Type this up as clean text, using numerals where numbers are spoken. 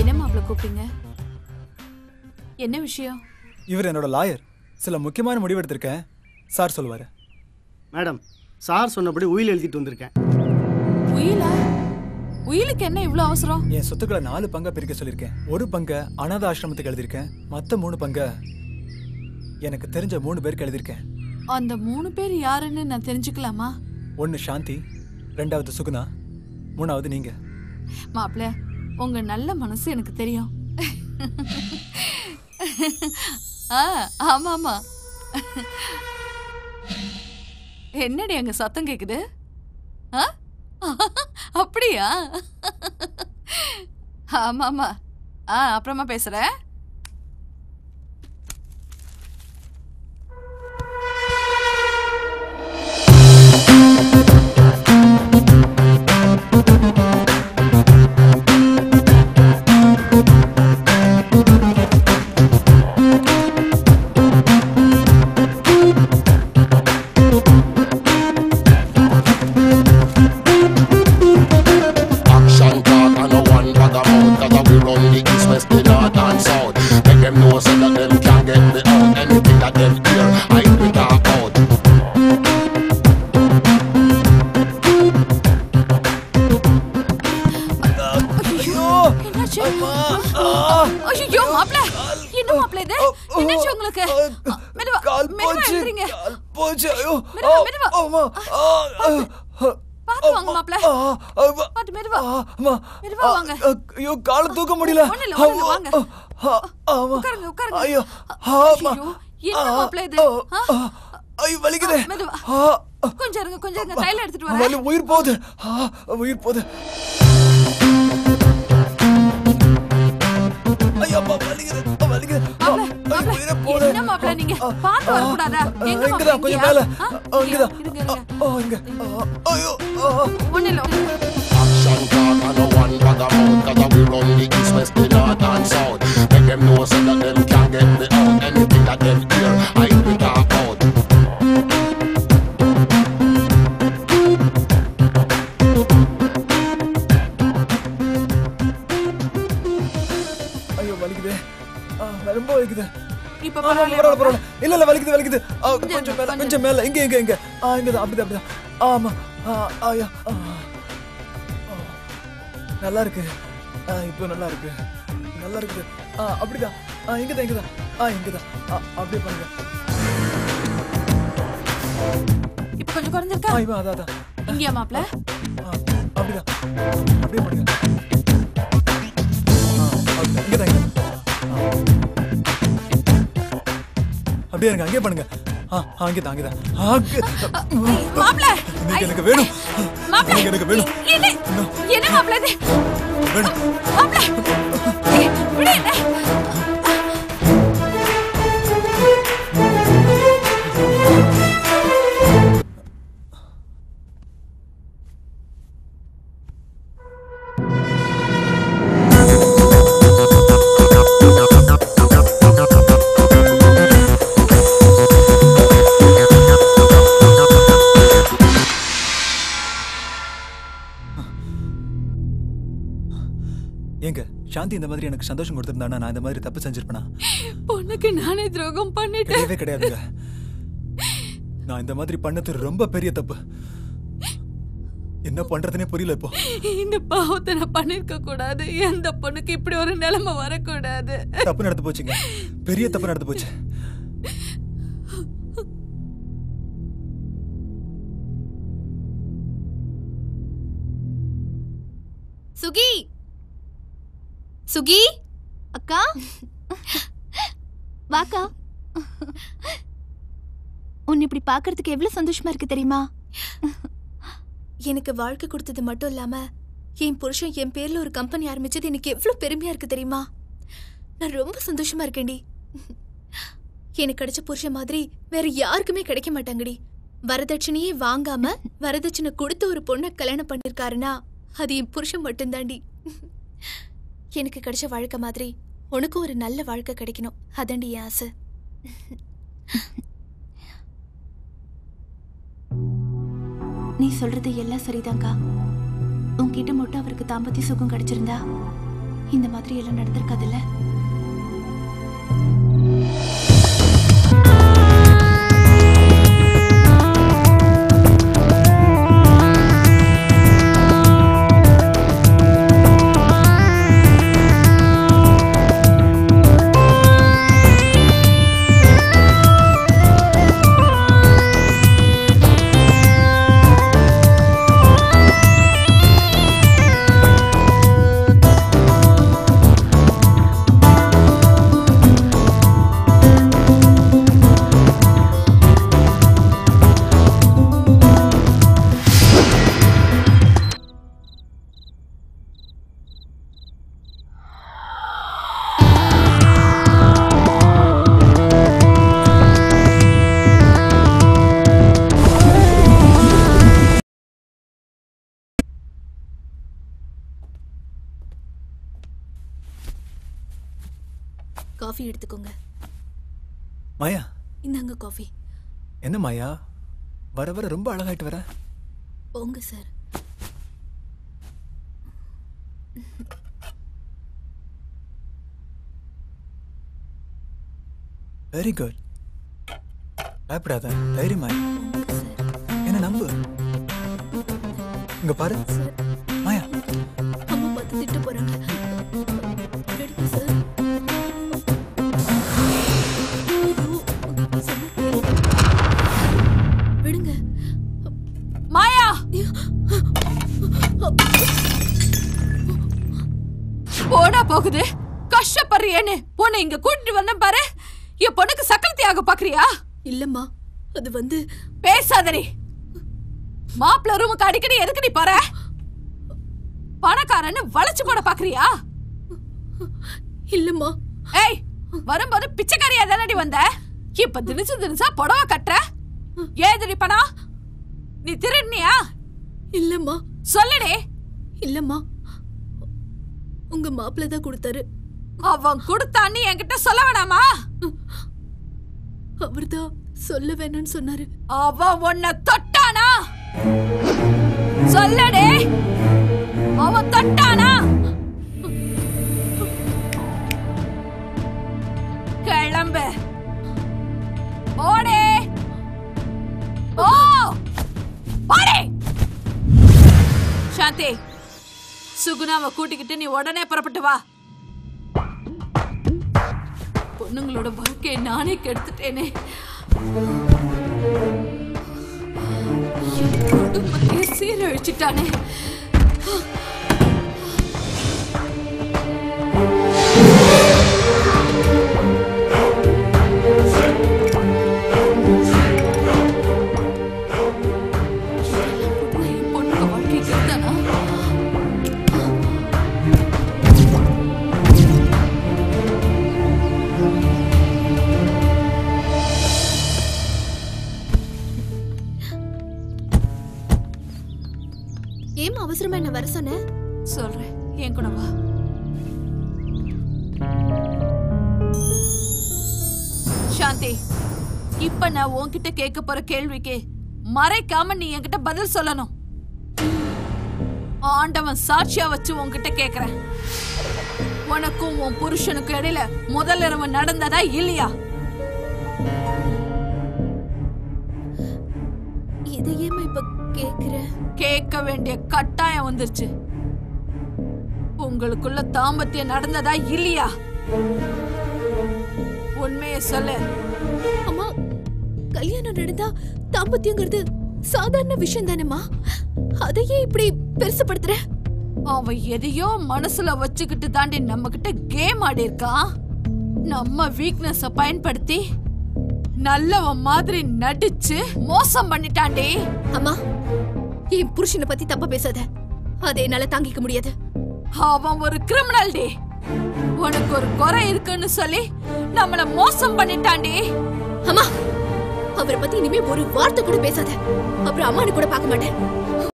என்ன மாப்பிள்ள கூப்பிட்டீங்க? என்ன விஷயம்? இவர் என்னோட லாயர். சில முக்கியமான முடிவு எடுத்திருக்கேன். சார் சொல்லுவாரு. மேடம், சார் சொன்னபடி உயில் எழுதிட்டு வந்திருக்கேன். உயிலா? உயிலுக்கு என்ன இவ்வளவு அவசரம்? என் சொத்துக்களை 4 பங்கா பிரிக்க சொல்லியிருக்கேன். ஒரு பங்கை அனாதை ஆசிரமத்துக்கு எழுதியிருக்கேன். மற்ற 3 பங்கை எனக்கு தெரிஞ்ச 3 பேருக்கு எழுதியிருக்கேன். அந்த 3 பேர் யாருன்னு நான் தெரிஞ்சுக்கலாமா? 1 சாந்தி, 2வது சுகுணா, 3வது நீங்க. மாப்பிள்ள, உங்க நல்ல மனசு எனக்கு தெரியும். ஆமா ஆமா. என்னடி அங்க சத்தம் கேக்குது? அப்படியா? ஆமா ஆமா. அப்புறமா பேசுறேன். ஐயோ மாப்ள, என்ன மாப்ள இது? என்னாச்சு உங்களுக்கு? மெதுவா மெதுவா எழுந்திரீங்க. போச்சு. ஐயோ மெதுவா. பாத்து வாங்க மாப்ள. பாத்து மெதுவா. மெதுவா வாங்க. ஐயோ கால தூக்க முடியல. ஒண்ணு வாங்க. உட்காருங்க உட்காருங்க. ஐயோ என்ன மாப்ள இது? ஐயோ வலிக்குது. மெதுவா. கொஞ்சம் இருங்க தைல எடுத்துட்டு வரேன். வலி உயிர் போகுது. உயிர் போகுது. ஐயோ அப்பா வலிக்குது. உயிரே போகுது. என்ன மாப்ள நீங்க பாத்து வர கூடாதா? எங்க இங்கடா கொஞ்சம் மேல. இங்கடா. இங்க. ஐயோ. ஒண்ணு இல்ல. Action talk and no one bag of mouth, 'cause we run the east, west, the north and south. Make them know so that them can't get me out. Anything that them hear, I will talk out. ஐயோ வலிக்குது. ரொம்ப வலிக்குது. இப்ப பரவாயில்லை. இல்ல வலிக்குது. கொஞ்சம் மேல. இங்க. இங்கதான். அப்படிதான். ஆமா. ஐயா. நல்லா இருக்கு. இப்போ நல்லா இருக்கு. அப்படிதான். இங்கதான். அப்படியே பண்ணுங்க. இப்ப கொஞ்சம் குறைஞ்சிருக்கா? அதான். இங்கயா மாப்ள? அப்படிதான். அப்படியே பண்ணுங்க. இங்கதான். அப்படியே இருங்க. அங்கே பண்ணுங்க. அங்கதான். மாப்ள நீங்க எனக்கு வேணும். மாப்ள எனக்கு வேணும். என்ன மாப்ள இது? வேணும். மாப்ள விடு என்ன? ஏங்க சாந்தி இந்த மாதிரி எனக்கு சந்தோஷம் கொடுத்திருந்தானா நான் இந்த மாதிரி தப்பு செஞ்சிருப்பேனா? பொண்ணுக்கு நானே துரோகம் பண்ணிட்டேன். கிடையாதுங்க. நான் இந்த மாதிரி பண்ணது ரொம்ப பெரிய தப்பு. என்ன பண்றதுனே புரியல இப்போ. இந்த பாவத்தை நான் பண்ணிருக்க கூடாது. எந்த பொண்ணுக்கு இப்படி ஒரு நிலைமை வரக்கூடாது. தப்பு நடந்து போச்சுங்க. பெரிய தப்பு நடந்து போச்சு. சுகி அக்கா வாக்கா. உன்னை இப்படி பாக்குறதுக்கு எவ்வளவு சந்தோஷமா இருக்கு தெரியுமா? எனக்கு வாழ்க்கை கொடுத்தது மட்டும் இல்லாம என் புருஷன் என் பேர்ல ஒரு கம்பெனி ஆரம்பிச்சது எனக்கு எவ்வளவு பெருமையா இருக்கு தெரியுமா? நான் ரொம்ப சந்தோஷமா இருக்கேன்டி. எனக்கு கிடைச்ச புருஷன் மாதிரி வேற யாருக்குமே கிடைக்க மாட்டாங்கடி. வரதட்சணையே வாங்காம வரதட்சணை கொடுத்து ஒரு பொண்ணை கல்யாணம் பண்ணிருக்காருன்னா அது என் புருஷன் மட்டும்தாண்டி. எனக்கு கிடைச்ச வாழ்க்கை மாதிரி உனக்கும் ஒரு நல்ல வாழ்க்கை கிடைக்கணும். அதாண்டி என் ஆசை. நீ சொல்றது எல்லாம் சரிதான்க்கா. உன்கிட்ட மட்டும் அவருக்கு தாம்பத்திய சுகம் கிடைச்சிருந்தா இந்த மாதிரி எல்லாம் நடந்திருக்காதுல்ல? காஃபி எடுத்துக்கோங்க. மாயா, இந்தாங்க காஃபி. என்ன மாயா, வர வர ரொம்ப அழகாயிட்டு வர. போங்க சார். Very good. பயப்படாத, தைரியமாய் என்ன நம்பு. இங்க பாரு மாயா, அம்மா பார்த்து திட்ட போறாங்க. Ready sir. விடுங்க. மாயா, போடா போகுது. கஷ்டப்படுறியேன்னு பொண்ணு இங்க கூட்டிட்டு வந்த பாரு. என் பொண்ணுக்கு சக்கரத்தியாக பாக்குறியா? இல்லம்மா, அது வந்து பேசாதடி. மாப்பிள்ள ரூமுக்கு அடிக்கடி எதுக்கு நீ போற? பணக்காரன்னு வளைச்சு போட பாக்குறியா? இல்லம்மா. ஏய், வரும்போது பிச்சைக்காரியா தானடி வந்த? இப்ப தினிசு தினிசா புடவை கட்டுற. ஏதடி பணம்? நீ திருடுனியா? இல்லம்மா. சொல்லுடி. இல்லம்மா, உங்க மாப்பிள்ள தான் கொடுத்தாரு. அவன் கொடுத்தான்னு என்கிட்ட சொல்ல வேணாமா? அவர்தான் சொல்ல வேணான்னு சொன்னாரு. அவன் உன்னை தொட்டானா? சொல்லடே, அவன் தொட்டானா? கிளம்பு. ஓடே, ஓ ஓடே. சாந்தி, சுகுணாவை கூட்டிக்கிட்டு நீ உடனே புறப்பட்டு வா. பொண்ணுங்களோட வாழ்க்கையை நானே கெடுத்துட்டேனே. குடும்பத்தையே சீரழிச்சிட்டானே. பொண்ணுங்க வாழ்க்கை கெடுத்தானா? ஏன் அவசரமா என்ன வர சொன்ன? சொல்றேன், என் கூட வா. சாந்தி, இப்ப நான் உன்கிட்ட கேட்க போற கேள்விக்கு மறைக்காம நீ என்கிட்ட பதில் சொல்லணும். ஆண்டவன் சாட்சியா வச்சு உன்கிட்ட கேக்குறேன். உனக்கும் உன் புருஷனுக்கும் இடையில முதல் இரவு நடந்ததா இல்லையா? இதையேமா இப்ப கேக்குற? கேட்க வேண்டிய கட்டாயம் வந்துருச்சு. உங்களுக்குள்ள தாம்பத்தியம் நடந்ததா இல்லையா? உண்மையை சொல்லு. அம்மா, கல்யாணம் நடந்தா தாம்பத்தியங்கிறது சாதாரண விஷயம் தானேம்மா. அதையே இப்படி பெருசுபடுத்துற? அவன் எதையோ மனசுல வச்சுக்கிட்டு தாண்டி நம்ம கிட்ட கேம் ஆடி இருக்கான். நம்ம வீக்னஸ பயன்படுத்தி நல்லவன் மாதிரி நடிச்சு மோசம் பண்ணிட்டாண்டி. அம்மா, என் புருஷனை பத்தி தப்பா பேசாத. அதை என்னால தாங்கிக்க முடியாது. அவன் ஒரு கிரிமினல் டி. உனக்கு ஒரு குறை இருக்குன்னு சொல்லி நம்மள மோசம் பண்ணிட்டாண்டி. அம்மா, அவரை பத்தி இனிமே ஒரு வார்த்தை கூட பேசாத. அப்புறம் அம்மானு கூட பார்க்க மாட்டேன்.